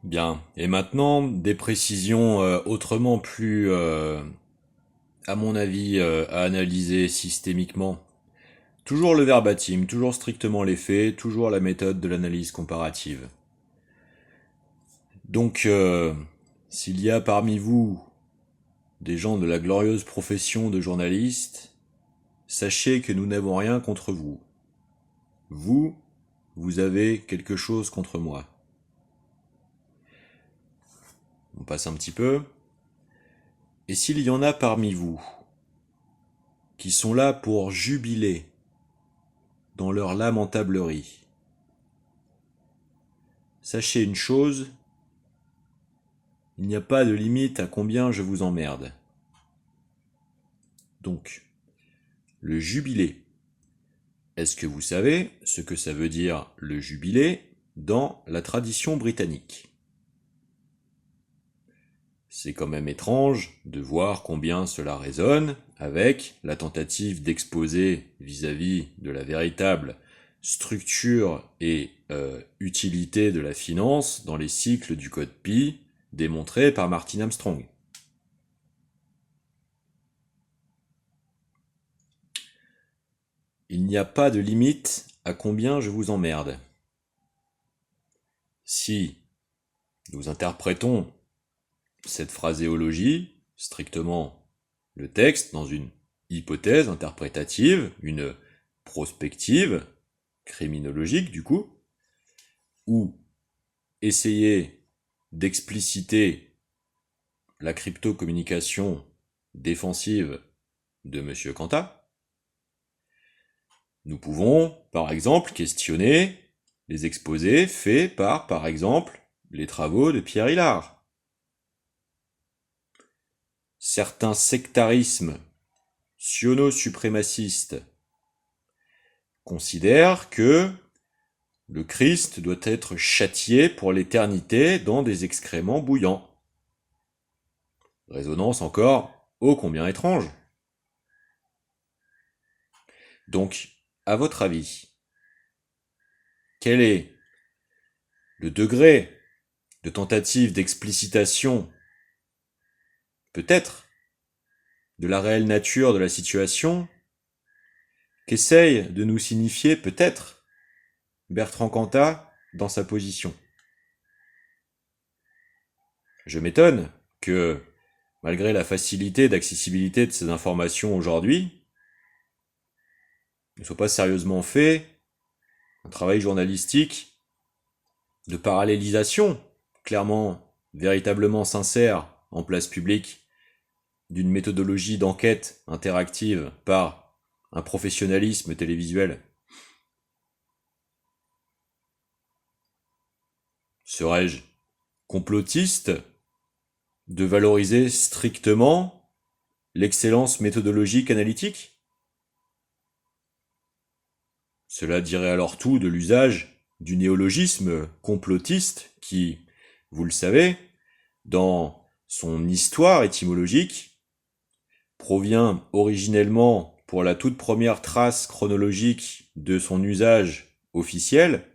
Bien. Et maintenant, des précisions autrement plus, à mon avis, à analyser systémiquement. Toujours le verbatim, toujours strictement les faits, toujours la méthode de l'analyse comparative. Donc, s'il y a parmi vous des gens de la glorieuse profession de journaliste, sachez que nous n'avons rien contre vous. Vous, vous avez quelque chose contre moi. On passe un petit peu. Et s'il y en a parmi vous qui sont là pour jubiler dans leur lamentablerie, sachez une chose, il n'y a pas de limite à combien je vous emmerde. Donc, le jubilé. Est-ce que vous savez ce que ça veut dire le jubilé dans la tradition britannique? C'est quand même étrange de voir combien cela résonne avec la tentative d'exposer vis-à-vis de la véritable structure et utilité de la finance dans les cycles du code Pi démontrés par Martin Armstrong. Il n'y a pas de limite à combien je vous emmerde. Si nous interprétons cette phraséologie, strictement le texte, dans une hypothèse interprétative, une prospective, criminologique du coup, ou essayer d'expliciter la crypto-communication défensive de M. Kanta, nous pouvons, par exemple, questionner les exposés faits par exemple, les travaux de Pierre Hillard. Certains sectarismes siono-suprémacistes considèrent que le Christ doit être châtié pour l'éternité dans des excréments bouillants. Résonance encore ô combien étrange. Donc, à votre avis, quel est le degré de tentative d'explicitation, peut-être, de la réelle nature de la situation qu'essaye de nous signifier peut-être Bertrand Cantat dans sa position? Je m'étonne que, malgré la facilité d'accessibilité de ces informations aujourd'hui, ne soit pas sérieusement fait un travail journalistique de parallélisation, clairement, véritablement sincère, en place publique, d'une méthodologie d'enquête interactive par un professionnalisme télévisuel. Serais-je complotiste de valoriser strictement l'excellence méthodologique analytique? Cela dirait alors tout de l'usage du néologisme complotiste qui, vous le savez, dans son histoire étymologique, provient originellement pour la toute première trace chronologique de son usage officiel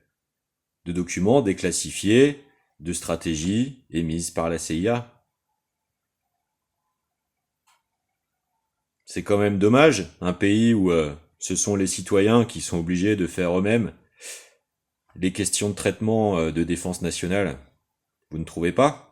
de documents déclassifiés, de stratégies émises par la CIA. C'est quand même dommage, un pays où ce sont les citoyens qui sont obligés de faire eux-mêmes les questions de traitement de défense nationale. Vous ne trouvez pas ?